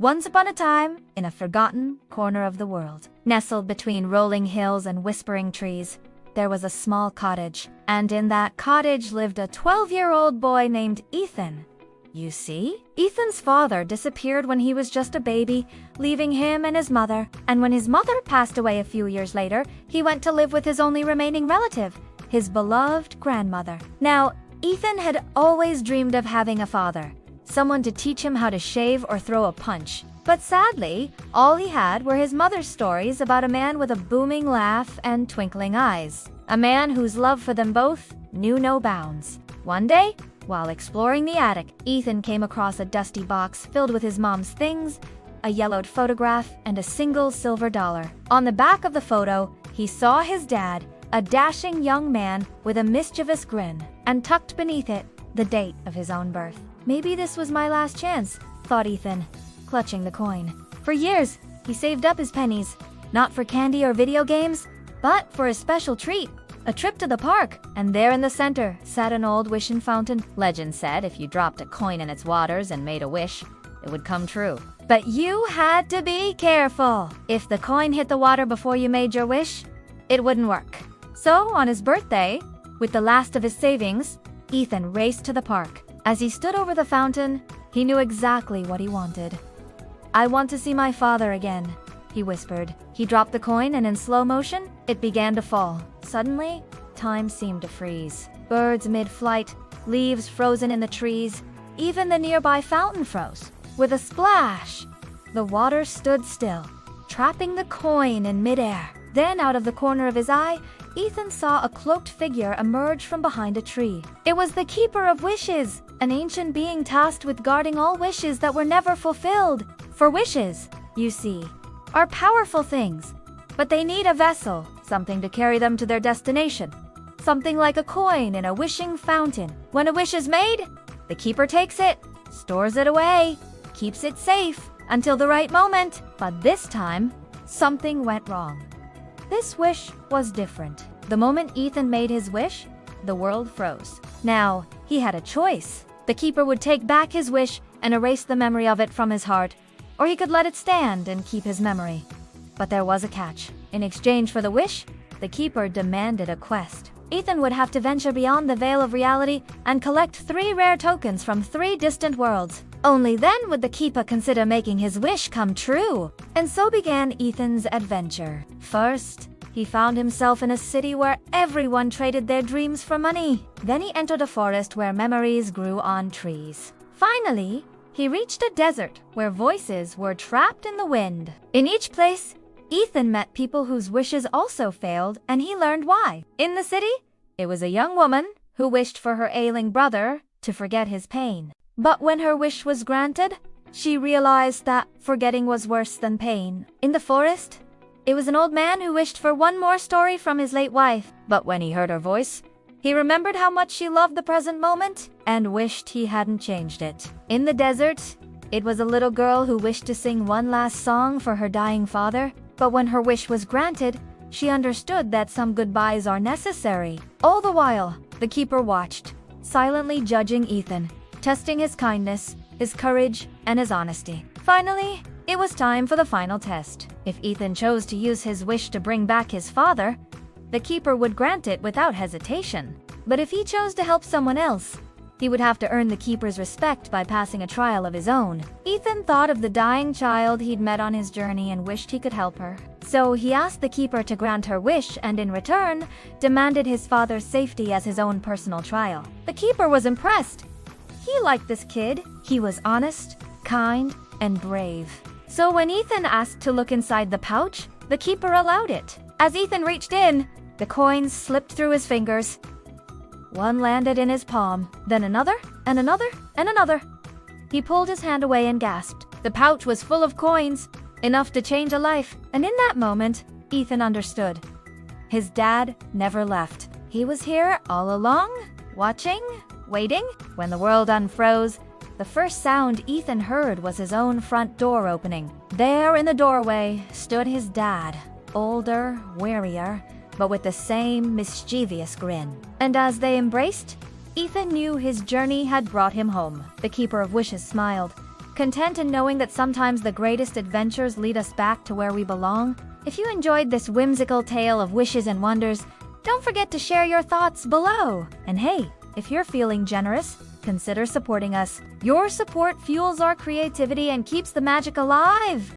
Once upon a time, in a forgotten corner of the world, nestled between rolling hills and whispering trees, there was a small cottage, and in that cottage lived a 12-year-old boy named Ethan. You see, Ethan's father disappeared when he was just a baby, leaving him and his mother, and when his mother passed away a few years later, he went to live with his only remaining relative, his beloved grandmother. Now, Ethan had always dreamed of having a father, someone to teach him how to shave or throw a punch. But sadly, all he had were his mother's stories about a man with a booming laugh and twinkling eyes, a man whose love for them both knew no bounds. One day, while exploring the attic, Ethan came across a dusty box filled with his mom's things, a yellowed photograph, and a single silver dollar. On the back of the photo, he saw his dad, a dashing young man with a mischievous grin, and tucked beneath it, the date of his own birth. Maybe this was my last chance, thought Ethan, clutching the coin. For years, he saved up his pennies, not for candy or video games, but for a special treat. A trip to the park, and there in the center sat an old wishing fountain. Legend said if you dropped a coin in its waters and made a wish, it would come true. But you had to be careful. If the coin hit the water before you made your wish, it wouldn't work. So, on his birthday, with the last of his savings, Ethan raced to the park. As he stood over the fountain, he knew exactly what he wanted. "I want to see my father again," he whispered. He dropped the coin and in slow motion, it began to fall. Suddenly, time seemed to freeze. Birds mid-flight, leaves frozen in the trees, even the nearby fountain froze. With a splash, the water stood still, trapping the coin in midair. Then, out of the corner of his eye, Ethan saw a cloaked figure emerge from behind a tree. It was the Keeper of Wishes, an ancient being tasked with guarding all wishes that were never fulfilled. For wishes, you see, are powerful things, but they need a vessel, something to carry them to their destination. Something like a coin in a wishing fountain. When a wish is made, the keeper takes it, stores it away, keeps it safe until the right moment. But this time, something went wrong. This wish was different. The moment Ethan made his wish, the world froze. Now, he had a choice. The keeper would take back his wish and erase the memory of it from his heart, or he could let it stand and keep his memory. But there was a catch. In exchange for the wish, the keeper demanded a quest. Ethan would have to venture beyond the veil of reality and collect 3 rare tokens from 3 distant worlds. Only then would the keeper consider making his wish come true. And so began Ethan's adventure. First, he found himself in a city where everyone traded their dreams for money. Then he entered a forest where memories grew on trees. Finally, he reached a desert where voices were trapped in the wind. In each place, Ethan met people whose wishes also failed, and he learned why. In the city, it was a young woman who wished for her ailing brother to forget his pain. But when her wish was granted, she realized that forgetting was worse than pain. In the forest, it was an old man who wished for one more story from his late wife. But when he heard her voice, he remembered how much she loved the present moment and wished he hadn't changed it. In the desert, it was a little girl who wished to sing one last song for her dying father. But when her wish was granted, she understood that some goodbyes are necessary. All the while, the keeper watched, silently judging Ethan, testing his kindness, his courage, and his honesty. Finally, it was time for the final test. If Ethan chose to use his wish to bring back his father, the keeper would grant it without hesitation. But if he chose to help someone else, he would have to earn the keeper's respect by passing a trial of his own. Ethan thought of the dying child he'd met on his journey and wished he could help her. So he asked the keeper to grant her wish and in return, demanded his father's safety as his own personal trial. The keeper was impressed. He liked this kid. He was honest, kind, and brave. So when Ethan asked to look inside the pouch, the keeper allowed it. As Ethan reached in, the coins slipped through his fingers. One landed in his palm, then another, and another, and another. He pulled his hand away and gasped. The pouch was full of coins, enough to change a life. And in that moment, Ethan understood. His dad never left. He was here all along, watching, waiting. When the world unfroze, the first sound Ethan heard was his own front door opening. There in the doorway stood his dad, older, wearier, but with the same mischievous grin. And as they embraced, Ethan knew his journey had brought him home. The Keeper of Wishes smiled. content in knowing that sometimes the greatest adventures lead us back to where we belong. If you enjoyed this whimsical tale of wishes and wonders, don't forget to share your thoughts below. And hey, if you're feeling generous, consider supporting us. Your support fuels our creativity and keeps the magic alive.